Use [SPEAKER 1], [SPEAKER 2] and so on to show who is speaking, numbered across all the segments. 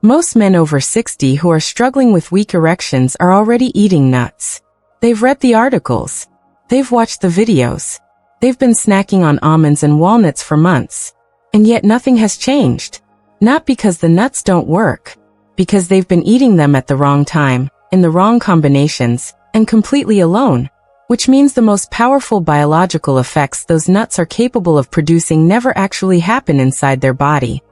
[SPEAKER 1] Most men over 60 who are struggling with weak erections are already eating nuts. They've read the articles. They've watched the videos. They've been snacking on almonds and walnuts for months. And yet nothing has changed. Not because the nuts don't work. Because they've been eating them at the wrong time, in the wrong combinations, and completely alone. Which means the most powerful biological effects those nuts are capable of producing never actually happen inside their body.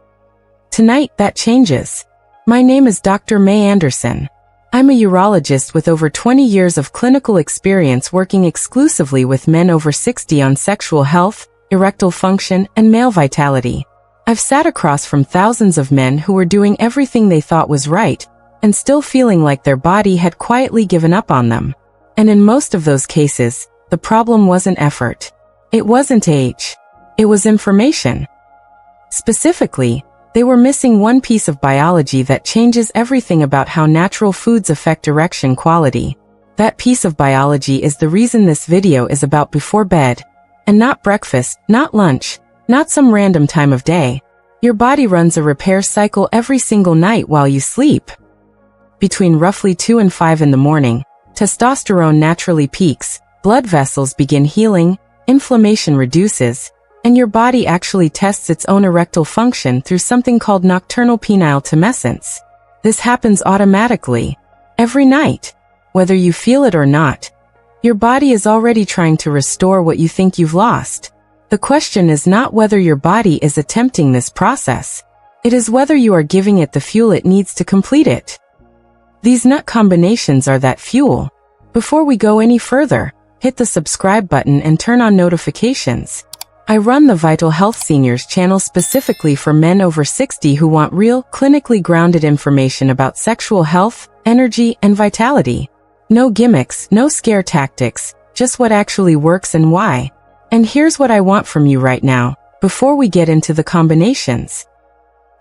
[SPEAKER 1] Tonight, that changes. My name is Dr. May Anderson. I'm a urologist with over 20 years of clinical experience working exclusively with men over 60 on sexual health, erectile function, and male vitality. I've sat across from thousands of men who were doing everything they thought was right, and still feeling like their body had quietly given up on them. And in most of those cases, the problem wasn't effort. It wasn't age. It was information. Specifically, they were missing one piece of biology that changes everything about how natural foods affect erection quality. That piece of biology is the reason this video is about before bed. And not breakfast, not lunch, not some random time of day. Your body runs a repair cycle every single night while you sleep. Between roughly 2 and 5 in the morning, testosterone naturally peaks, blood vessels begin healing, inflammation reduces, and your body actually tests its own erectile function through something called nocturnal penile tumescence. This happens automatically, every night. Whether you feel it or not, your body is already trying to restore what you think you've lost. The question is not whether your body is attempting this process. It is whether you are giving it the fuel it needs to complete it. These nut combinations are that fuel. Before we go any further, hit the subscribe button and turn on notifications. I run the Vital Health Seniors channel specifically for men over 60 who want real, clinically grounded information about sexual health, energy, and vitality. No gimmicks, no scare tactics, just what actually works and why. And here's what I want from you right now, before we get into the combinations.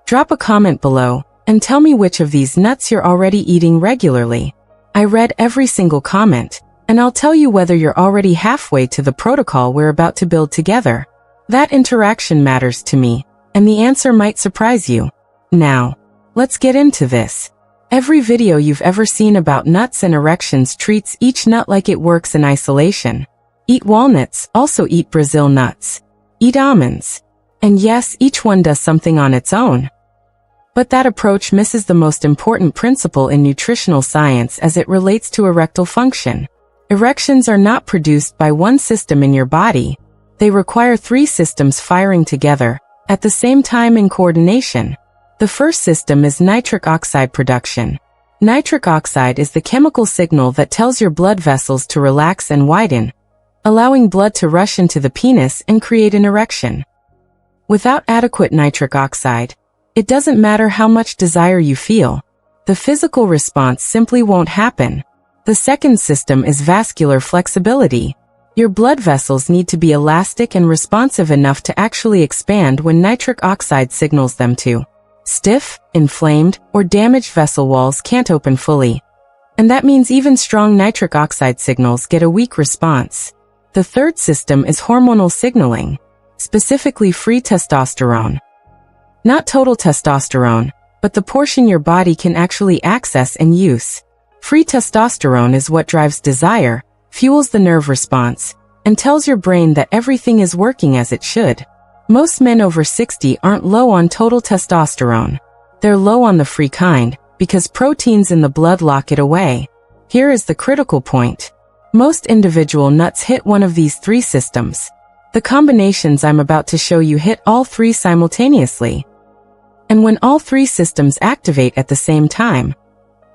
[SPEAKER 1] Drop a comment below, and tell me which of these nuts you're already eating regularly. I read every single comment, and I'll tell you whether you're already halfway to the protocol we're about to build together. That interaction matters to me, and the answer might surprise you. Now, let's get into this. Every video you've ever seen about nuts and erections treats each nut like it works in isolation. Eat walnuts, also eat Brazil nuts. Eat almonds. And yes, each one does something on its own. But that approach misses the most important principle in nutritional science as it relates to erectile function. Erections are not produced by one system in your body. They require 3 systems firing together, at the same time in coordination. The first system is nitric oxide production. Nitric oxide is the chemical signal that tells your blood vessels to relax and widen, allowing blood to rush into the penis and create an erection. Without adequate nitric oxide, it doesn't matter how much desire you feel. The physical response simply won't happen. The second system is vascular flexibility. Your blood vessels need to be elastic and responsive enough to actually expand when nitric oxide signals them to. Stiff, inflamed, or damaged vessel walls can't open fully. And that means even strong nitric oxide signals get a weak response. The third system is hormonal signaling, specifically free testosterone. Not total testosterone, but the portion your body can actually access and use. Free testosterone is what drives desire, fuels the nerve response, and tells your brain that everything is working as it should. Most men over 60 aren't low on total testosterone. They're low on the free kind, because proteins in the blood lock it away. Here is the critical point. Most individual nuts hit one of these 3 systems. The combinations I'm about to show you hit all 3 simultaneously. And when all 3 systems activate at the same time,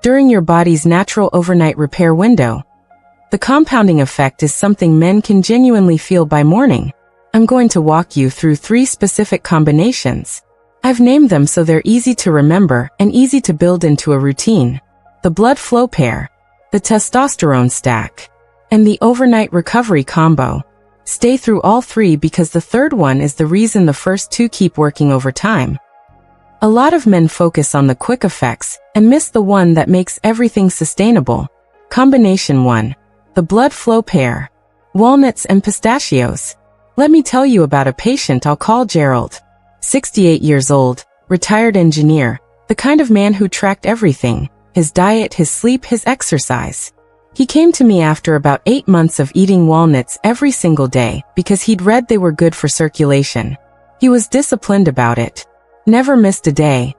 [SPEAKER 1] during your body's natural overnight repair window, the compounding effect is something men can genuinely feel by morning. I'm going to walk you through 3 specific combinations. I've named them so they're easy to remember and easy to build into a routine. The blood flow pair, the testosterone stack, and the overnight recovery combo. Stay through all 3 because the third one is the reason the first 2 keep working over time. A lot of men focus on the quick effects and miss the one that makes everything sustainable. Combination 1. The blood flow pair. Walnuts and pistachios. Let me tell you about a patient I'll call Gerald. 68 years old, retired engineer, The kind of man who tracked everything, his diet, his sleep, his exercise. He came to me after about 8 months of eating walnuts every single day because he'd read they were good for circulation. He was disciplined about it. Never missed a day.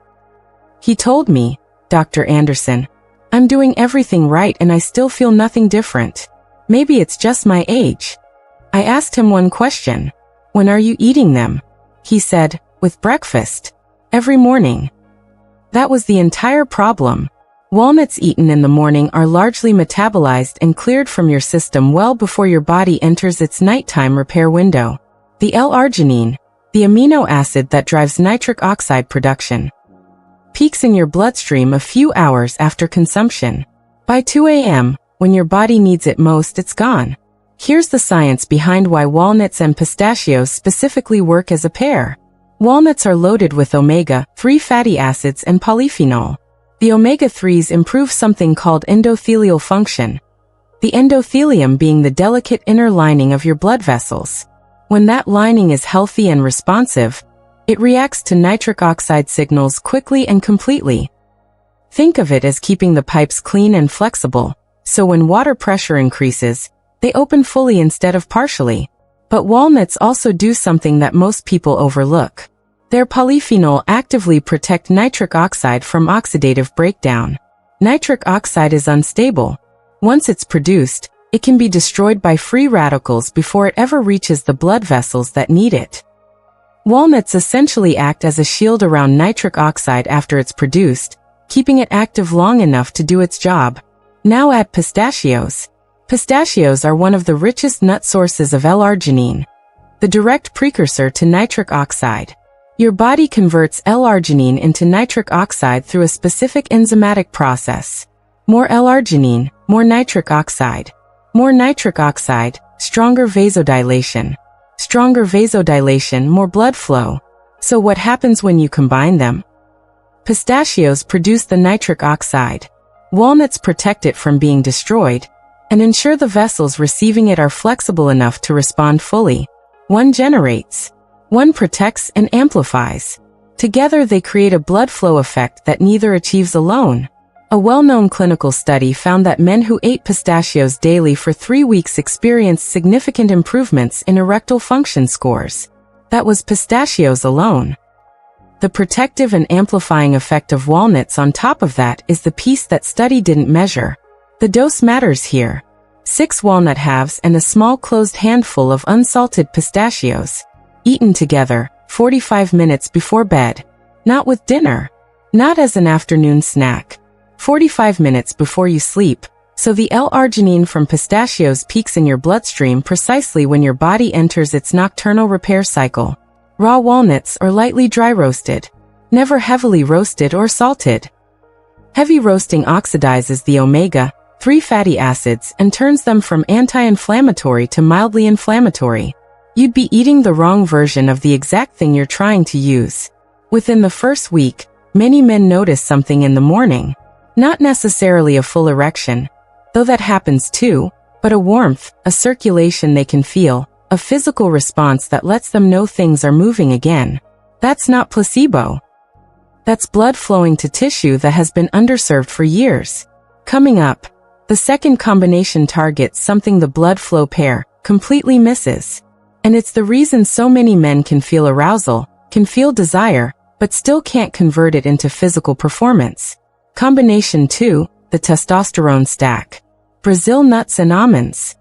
[SPEAKER 1] He told me, "Dr. Anderson, I'm doing everything right and I still feel nothing different. Maybe it's just my age." I asked him one question. "When are you eating them?" He said, "With breakfast. Every morning." That was the entire problem. Walnuts eaten in the morning are largely metabolized and cleared from your system well before your body enters its nighttime repair window. The L-arginine, the amino acid that drives nitric oxide production, peaks in your bloodstream a few hours after consumption. By 2 a.m., when your body needs it most, it's gone. Here's the science behind why walnuts and pistachios specifically work as a pair. Walnuts are loaded with omega-3 fatty acids and polyphenol. The omega-3s improve something called endothelial function, the endothelium being the delicate inner lining of your blood vessels. When that lining is healthy and responsive, it reacts to nitric oxide signals quickly and completely. Think of it as keeping the pipes clean and flexible, so when water pressure increases, they open fully instead of partially. But walnuts also do something that most people overlook. Their polyphenol actively protect nitric oxide from oxidative breakdown. Nitric oxide is unstable. Once it's produced, it can be destroyed by free radicals before it ever reaches the blood vessels that need it. Walnuts essentially act as a shield around nitric oxide after it's produced, keeping it active long enough to do its job. Now add pistachios. Pistachios are one of the richest nut sources of L-arginine, the direct precursor to nitric oxide. Your body converts L-arginine into nitric oxide through a specific enzymatic process. More L-arginine, more nitric oxide. More nitric oxide, stronger vasodilation. Stronger vasodilation, more blood flow. So what happens when you combine them? Pistachios produce the nitric oxide. Walnuts protect it from being destroyed and ensure the vessels receiving it are flexible enough to respond fully. One generates, one protects and amplifies. Together they create a blood flow effect that neither achieves alone. A well-known clinical study found that men who ate pistachios daily for 3 weeks experienced significant improvements in erectile function scores. That was pistachios alone. The protective and amplifying effect of walnuts on top of that is the piece that study didn't measure. The dose matters here. 6 walnut halves and a small closed handful of unsalted pistachios, eaten together, 45 minutes before bed. Not with dinner. Not as an afternoon snack. 45 minutes before you sleep, so the L-arginine from pistachios peaks in your bloodstream precisely when your body enters its nocturnal repair cycle. Raw walnuts or lightly dry roasted. Never heavily roasted or salted. Heavy roasting oxidizes the omega-3 fatty acids and turns them from anti-inflammatory to mildly inflammatory. You'd be eating the wrong version of the exact thing you're trying to use. Within the first week, many men notice something in the morning. Not necessarily a full erection, though that happens too, but a warmth, a circulation they can feel, a physical response that lets them know things are moving again. That's not placebo. That's blood flowing to tissue that has been underserved for years. Coming up, the second combination targets something the blood flow pair completely misses. And it's the reason so many men can feel arousal, can feel desire, but still can't convert it into physical performance. Combination 2, the testosterone stack. Brazil nuts and almonds.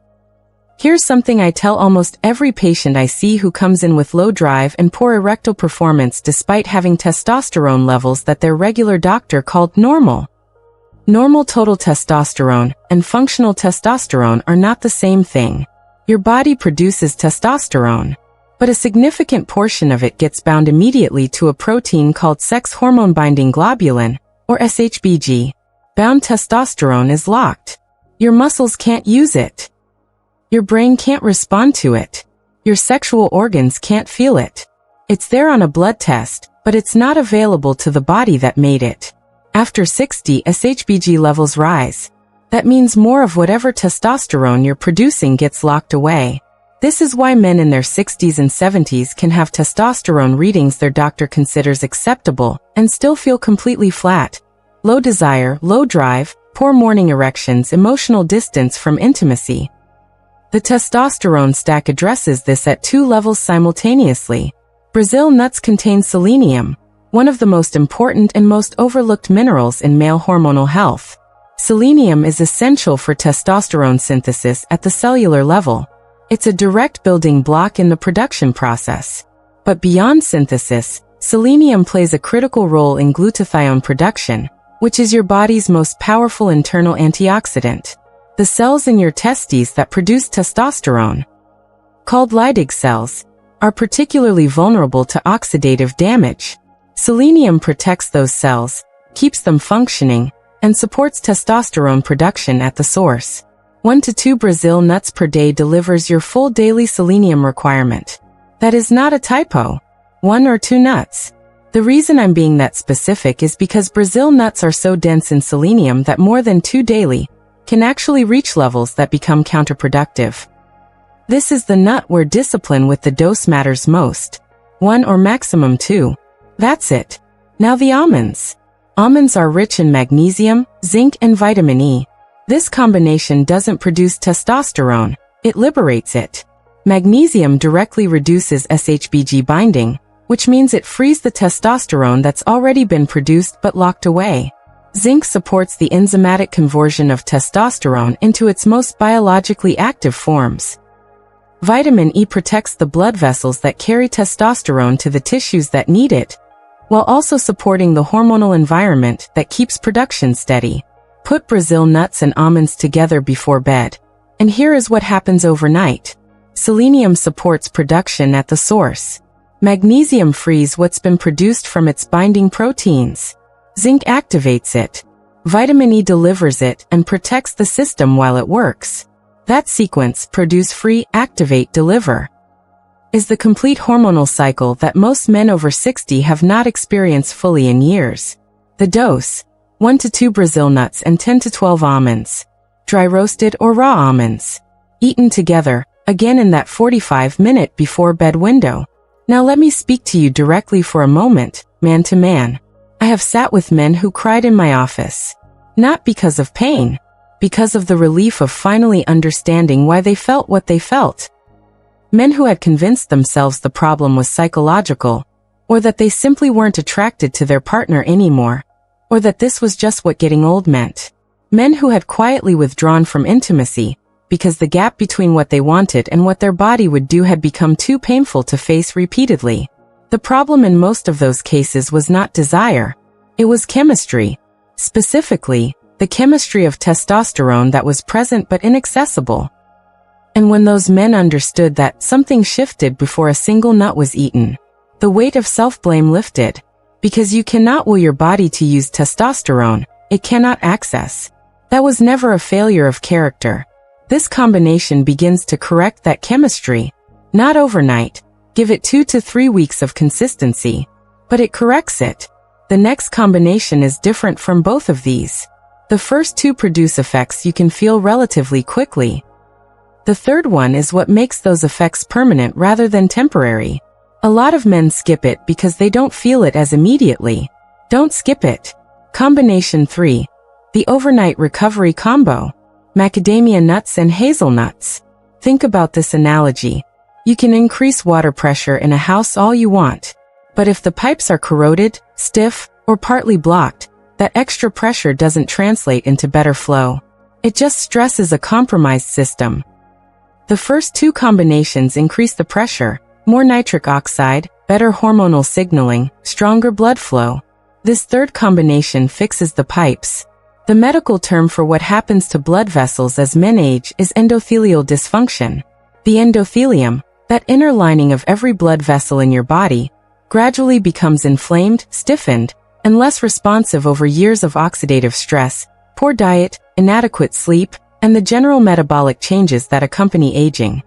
[SPEAKER 1] Here's something I tell almost every patient I see who comes in with low drive and poor erectile performance despite having testosterone levels that their regular doctor called normal. Normal total testosterone and functional testosterone are not the same thing. Your body produces testosterone, but a significant portion of it gets bound immediately to a protein called sex hormone binding globulin, or SHBG. Bound testosterone is locked. Your muscles can't use it. Your brain can't respond to it. Your sexual organs can't feel it. It's there on a blood test, but it's not available to the body that made it. After 60, SHBG levels rise. That means more of whatever testosterone you're producing gets locked away. This is why men in their 60s and 70s can have testosterone readings their doctor considers acceptable and still feel completely flat. Low desire, low drive, poor morning erections, emotional distance from intimacy. The testosterone stack addresses this at 2 levels simultaneously. Brazil nuts contain selenium, one of the most important and most overlooked minerals in male hormonal health. Selenium is essential for testosterone synthesis at the cellular level. It's a direct building block in the production process. But beyond synthesis, selenium plays a critical role in glutathione production, which is your body's most powerful internal antioxidant. The cells in your testes that produce testosterone, called Leydig cells, are particularly vulnerable to oxidative damage. Selenium protects those cells, keeps them functioning, and supports testosterone production at the source. 1 to 2 Brazil nuts per day delivers your full daily selenium requirement. That is not a typo. 1 or 2 nuts. The reason I'm being that specific is because Brazil nuts are so dense in selenium that more than 2 daily can actually reach levels that become counterproductive. This is the nut where discipline with the dose matters most. 1 or maximum 2. That's it. Now the almonds. Almonds are rich in magnesium, zinc, and vitamin E. This combination doesn't produce testosterone, it liberates it. Magnesium directly reduces SHBG binding, which means it frees the testosterone that's already been produced but locked away. Zinc supports the enzymatic conversion of testosterone into its most biologically active forms. Vitamin E protects the blood vessels that carry testosterone to the tissues that need it, while also supporting the hormonal environment that keeps production steady. Put Brazil nuts and almonds together before bed, and here is what happens overnight. Selenium supports production at the source. Magnesium frees what's been produced from its binding proteins. Zinc activates it. Vitamin E delivers it and protects the system while it works. That sequence, produce, free, activate, deliver, is the complete hormonal cycle that most men over 60 have not experienced fully in years. The dose: 1 to 2 Brazil nuts and 10 to 12 almonds. Dry roasted or raw almonds. Eaten together, again in that 45-minute before bed window. Now let me speak to you directly for a moment, man to man. I have sat with men who cried in my office. Not because of pain, because of the relief of finally understanding why they felt what they felt. Men who had convinced themselves the problem was psychological, or that they simply weren't attracted to their partner anymore, or that this was just what getting old meant. Men who had quietly withdrawn from intimacy, because the gap between what they wanted and what their body would do had become too painful to face repeatedly. The problem in most of those cases was not desire. It was chemistry. Specifically, the chemistry of testosterone that was present but inaccessible. And when those men understood that, something shifted before a single nut was eaten. The weight of self-blame lifted. Because you cannot will your body to use testosterone, it cannot access. That was never a failure of character. This combination begins to correct that chemistry. Not overnight. Give it 2 to 3 weeks of consistency. But it corrects it. The next combination is different from both of these. The first 2 produce effects you can feel relatively quickly. The third one is what makes those effects permanent rather than temporary. A lot of men skip it because they don't feel it as immediately. Don't skip it. Combination 3. The overnight recovery combo. Macadamia nuts and hazelnuts. Think about this analogy. You can increase water pressure in a house all you want. But if the pipes are corroded, stiff, or partly blocked, that extra pressure doesn't translate into better flow. It just stresses a compromised system. The first 2 combinations increase the pressure, more nitric oxide, better hormonal signaling, stronger blood flow. This third combination fixes the pipes. The medical term for what happens to blood vessels as men age is endothelial dysfunction. The endothelium, that inner lining of every blood vessel in your body, gradually becomes inflamed, stiffened, and less responsive over years of oxidative stress, poor diet, inadequate sleep, and the general metabolic changes that accompany aging.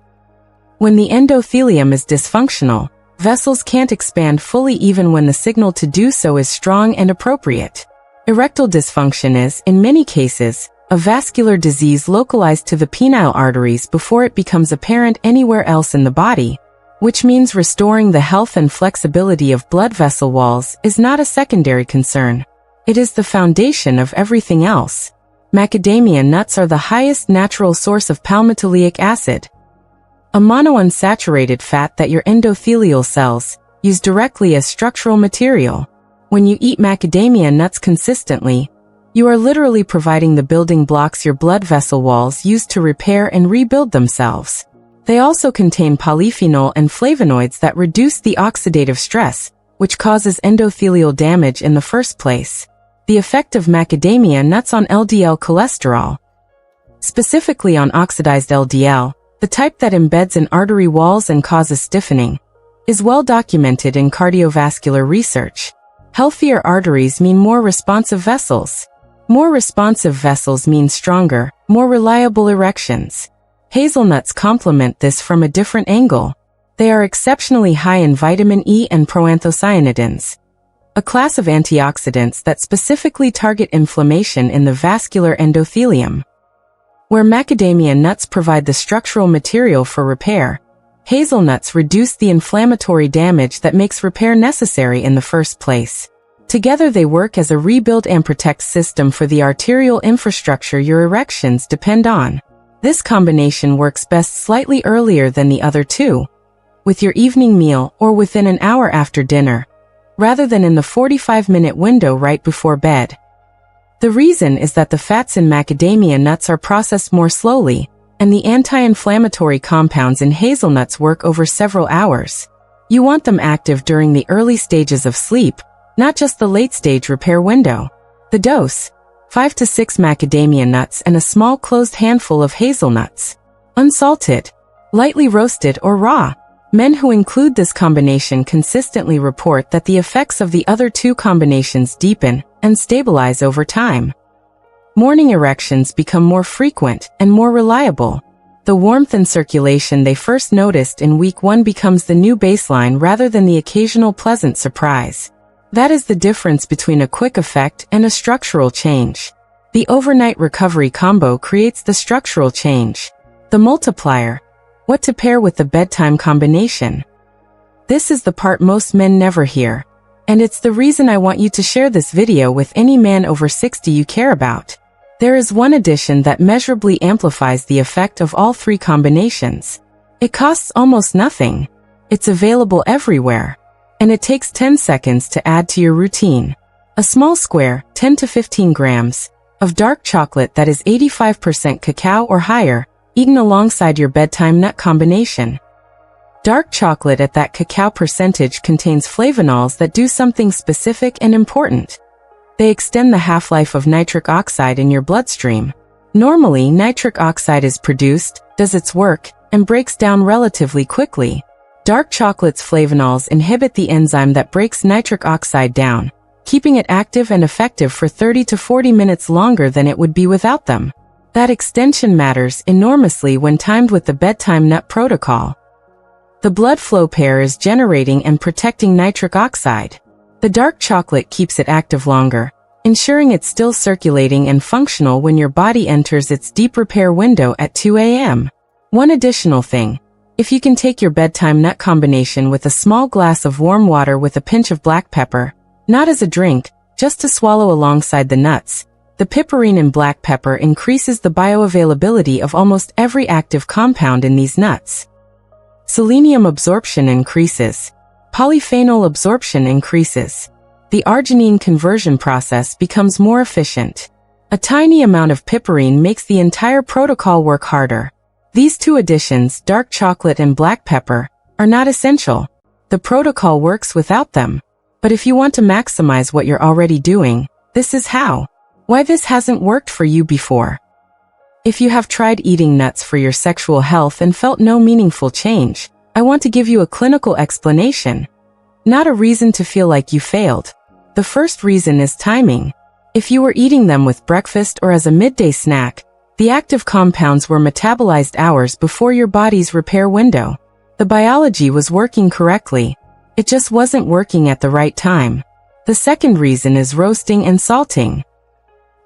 [SPEAKER 1] When the endothelium is dysfunctional, vessels can't expand fully even when the signal to do so is strong and appropriate. Erectile dysfunction is, in many cases, a vascular disease localized to the penile arteries before it becomes apparent anywhere else in the body, which means restoring the health and flexibility of blood vessel walls is not a secondary concern. It is the foundation of everything else. Macadamia nuts are the highest natural source of palmitoleic acid, a monounsaturated fat that your endothelial cells use directly as structural material. When you eat macadamia nuts consistently, you are literally providing the building blocks your blood vessel walls use to repair and rebuild themselves. They also contain polyphenol and flavonoids that reduce the oxidative stress, which causes endothelial damage in the first place. The effect of macadamia nuts on LDL cholesterol, specifically on oxidized LDL, the type that embeds in artery walls and causes stiffening, is well documented in cardiovascular research. Healthier arteries mean more responsive vessels. More responsive vessels mean stronger, more reliable erections. Hazelnuts complement this from a different angle. They are exceptionally high in vitamin E and proanthocyanidins, a class of antioxidants that specifically target inflammation in the vascular endothelium. Where macadamia nuts provide the structural material for repair, hazelnuts reduce the inflammatory damage that makes repair necessary in the first place. Together they work as a rebuild and protect system for the arterial infrastructure your erections depend on. This combination works best slightly earlier than the other two, with your evening meal or within an hour after dinner, rather than in the 45-minute window right before bed. The reason is that the fats in macadamia nuts are processed more slowly, and the anti-inflammatory compounds in hazelnuts work over several hours. You want them active during the early stages of sleep, not just the late-stage repair window. The dose: 5 to 6 macadamia nuts and a small closed handful of hazelnuts. Unsalted, lightly roasted or raw. Men who include this combination consistently report that the effects of the other two combinations deepen and stabilize over time. Morning erections become more frequent and more reliable. The warmth and circulation they first noticed in week 1 becomes the new baseline rather than the occasional pleasant surprise. That is the difference between a quick effect and a structural change. The overnight recovery combo creates the structural change. The multiplier: what to pair with the bedtime combination. This is the part most men never hear, and it's the reason I want you to share this video with any man over 60 you care about. There is one addition that measurably amplifies the effect of all three combinations. It costs almost nothing. It's available everywhere, and it takes 10 seconds to add to your routine. A small square, 10 to 15 grams, of dark chocolate that is 85% cacao or higher, eaten alongside your bedtime nut combination. Dark chocolate at that cacao percentage contains flavonols that do something specific and important. They extend the half-life of nitric oxide in your bloodstream. Normally, nitric oxide is produced, does its work, and breaks down relatively quickly. Dark chocolate's flavonols inhibit the enzyme that breaks nitric oxide down, keeping it active and effective for 30 to 40 minutes longer than it would be without them. That extension matters enormously when timed with the bedtime nut protocol. The blood flow pair is generating and protecting nitric oxide. The dark chocolate keeps it active longer, ensuring it's still circulating and functional when your body enters its deep repair window at 2 a.m. One additional thing: if you can take your bedtime nut combination with a small glass of warm water with a pinch of black pepper, not as a drink, just to swallow alongside the nuts, the piperine in black pepper increases the bioavailability of almost every active compound in these nuts. Selenium absorption increases. Polyphenol absorption increases. The arginine conversion process becomes more efficient. A tiny amount of piperine makes the entire protocol work harder. These two additions, dark chocolate and black pepper, are not essential. The protocol works without them. But if you want to maximize what you're already doing, this is how. Why this hasn't worked for you before. If you have tried eating nuts for your sexual health and felt no meaningful change, I want to give you a clinical explanation. Not a reason to feel like you failed. The first reason is timing. If you were eating them with breakfast or as a midday snack, the active compounds were metabolized hours before your body's repair window. The biology was working correctly. It just wasn't working at the right time. The second reason is roasting and salting.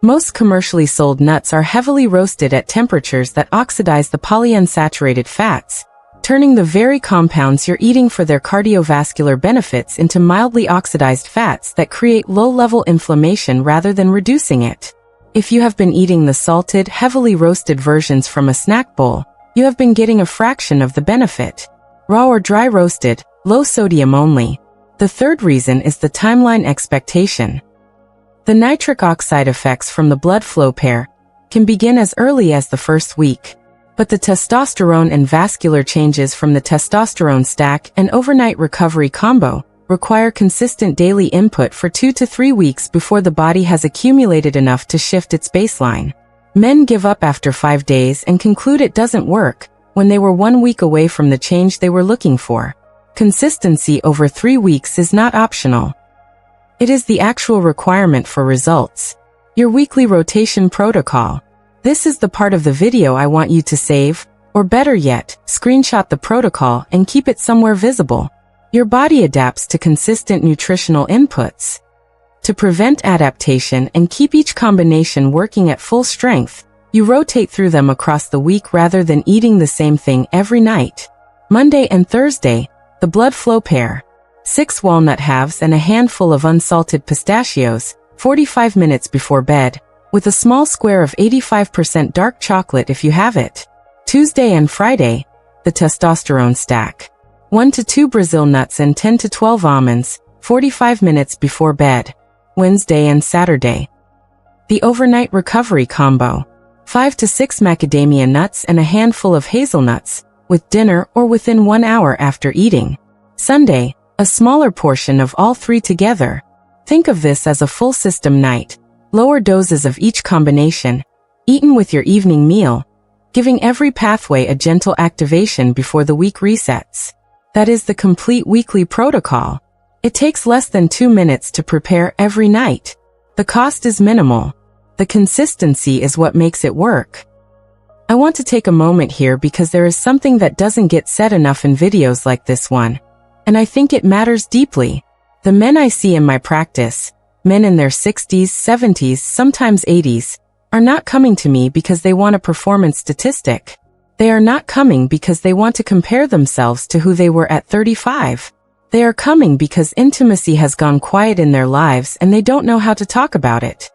[SPEAKER 1] Most commercially sold nuts are heavily roasted at temperatures that oxidize the polyunsaturated fats, turning the very compounds you're eating for their cardiovascular benefits into mildly oxidized fats that create low-level inflammation rather than reducing it. If you have been eating the salted, heavily roasted versions from a snack bowl, you have been getting a fraction of the benefit. Raw or dry roasted, low sodium only. The third reason is the timeline expectation. The nitric oxide effects from the blood flow pair can begin as early as the first week, but the testosterone and vascular changes from the testosterone stack and overnight recovery combo require consistent daily input for 2 to 3 weeks before the body has accumulated enough to shift its baseline. Men give up after 5 days and conclude it doesn't work when they were 1 week away from the change they were looking for. Consistency over 3 weeks is not optional. It is the actual requirement for results. Your weekly rotation protocol. This is the part of the video I want you to save, or better yet, screenshot the protocol and keep it somewhere visible. Your body adapts to consistent nutritional inputs. To prevent adaptation and keep each combination working at full strength, you rotate through them across the week rather than eating the same thing every night. Monday and Thursday, the blood flow pair. 6 walnut halves and a handful of unsalted pistachios, 45 minutes before bed, with a small square of 85% dark chocolate if you have it. Tuesday and Friday, the testosterone stack. 1 to 2 Brazil nuts and 10 to 12 almonds, 45 minutes before bed. Wednesday and Saturday. The overnight recovery combo. 5 to 6 macadamia nuts and a handful of hazelnuts, with dinner or within 1 hour after eating. Sunday, a smaller portion of all 3 together. Think of this as a full system night, lower doses of each combination, eaten with your evening meal, giving every pathway a gentle activation before the week resets. That is the complete weekly protocol. It takes less than 2 minutes to prepare every night. The cost is minimal. The consistency is what makes it work. I want to take a moment here because there is something that doesn't get said enough in videos like this one. And I think it matters deeply. The men I see in my practice, men in their 60s, 70s, sometimes 80s, are not coming to me because they want a performance statistic. They are not coming because they want to compare themselves to who they were at 35. They are coming because intimacy has gone quiet in their lives and they don't know how to talk about it.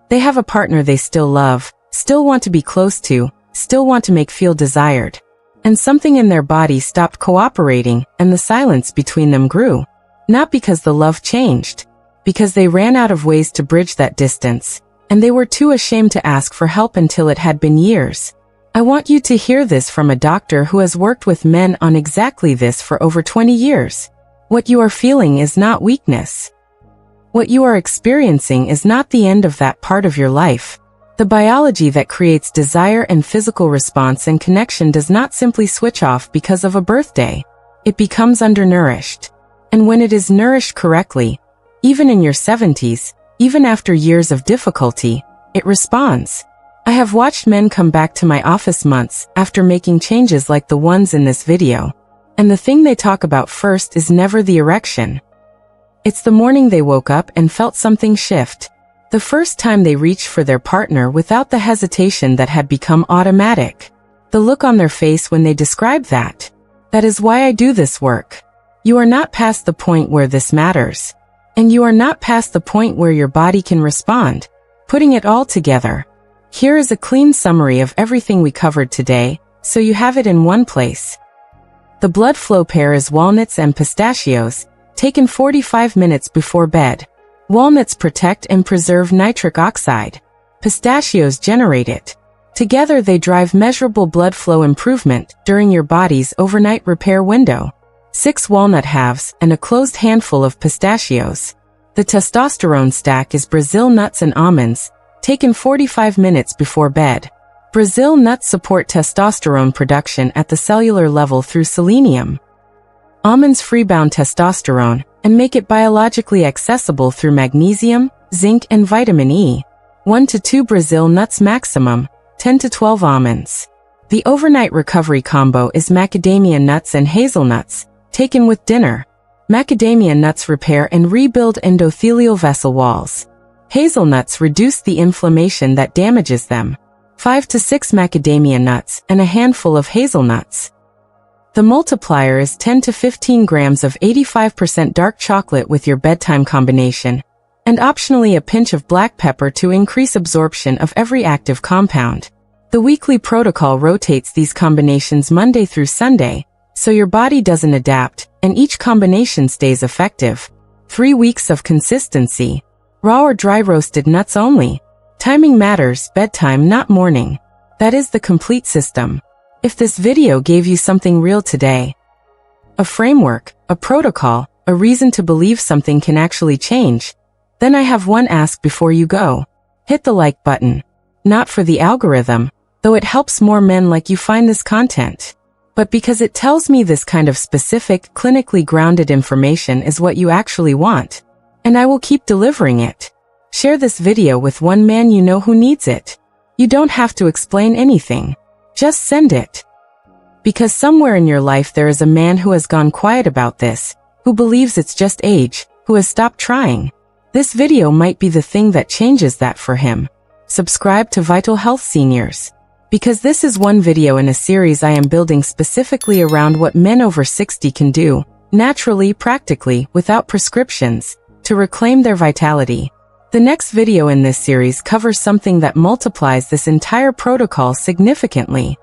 [SPEAKER 1] They have a partner they still love, still want to be close to, still want to make feel desired. And something in their body stopped cooperating, and the silence between them grew. Not because the love changed, because they ran out of ways to bridge that distance, and they were too ashamed to ask for help until it had been years. I want you to hear this from a doctor who has worked with men on exactly this for over 20 years. What you are feeling is not weakness. What you are experiencing is not the end of that part of your life. The biology that creates desire and physical response and connection does not simply switch off because of a birthday. It becomes undernourished. And when it is nourished correctly, even in your 70s, even after years of difficulty, it responds. I have watched men come back to my office months after making changes like the ones in this video. And the thing they talk about first is never the erection. It's the morning they woke up and felt something shift. The first time they reached for their partner without the hesitation that had become automatic. The look on their face when they describe that. That is why I do this work. You are not past the point where this matters. And you are not past the point where your body can respond. Putting it all together. Here is a clean summary of everything we covered today, so you have it in one place. The blood flow pair is walnuts and pistachios, taken 45 minutes before bed. Walnuts protect and preserve nitric oxide. Pistachios generate it. Together they drive measurable blood flow improvement during your body's overnight repair window. 6 walnut halves and a closed handful of pistachios. The testosterone stack is Brazil nuts and almonds, taken 45 minutes before bed. Brazil nuts support testosterone production at the cellular level through selenium. Almonds freebound testosterone and make it biologically accessible through magnesium, zinc and vitamin E. 1 to 2 Brazil nuts maximum, 10 to 12 almonds. The overnight recovery combo is macadamia nuts and hazelnuts, taken with dinner. Macadamia nuts repair and rebuild endothelial vessel walls. Hazelnuts reduce the inflammation that damages them. 5 to 6 macadamia nuts and a handful of hazelnuts. The multiplier is 10 to 15 grams of 85% dark chocolate with your bedtime combination, and optionally a pinch of black pepper to increase absorption of every active compound. The weekly protocol rotates these combinations Monday through Sunday, so your body doesn't adapt, and each combination stays effective. 3 weeks of consistency. Raw or dry roasted nuts only. Timing matters, bedtime not morning. That is the complete system. If this video gave you something real today, a framework, a protocol, a reason to believe something can actually change, then I have one ask before you go. Hit the like button. Not for the algorithm, though it helps more men like you find this content, but because it tells me this kind of specific, clinically grounded information is what you actually want, and I will keep delivering it. Share this video with one man you know who needs it. You don't have to explain anything. Just send it. Because somewhere in your life there is a man who has gone quiet about this, who believes it's just age, who has stopped trying. This video might be the thing that changes that for him. Subscribe to Vital Health Seniors. Because this is one video in a series I am building specifically around what men over 60 can do, naturally, practically, without prescriptions, to reclaim their vitality. The next video in this series covers something that multiplies this entire protocol significantly.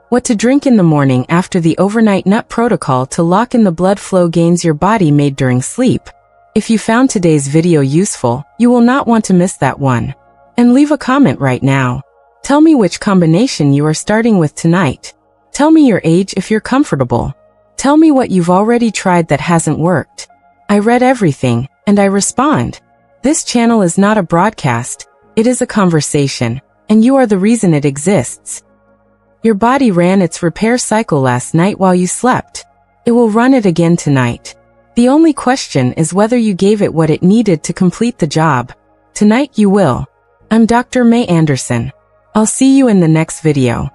[SPEAKER 1] What to drink in the morning after the overnight nut protocol to lock in the blood flow gains your body made during sleep. If you found today's video useful, you will not want to miss that one. And leave a comment right now. Tell me which combination you are starting with tonight. Tell me your age if you're comfortable. Tell me what you've already tried that hasn't worked. I read everything, and I respond. This channel is not a broadcast, it is a conversation, and you are the reason it exists. Your body ran its repair cycle last night while you slept. It will run it again tonight. The only question is whether you gave it what it needed to complete the job. Tonight you will. I'm Dr. May Anderson. I'll see you in the next video.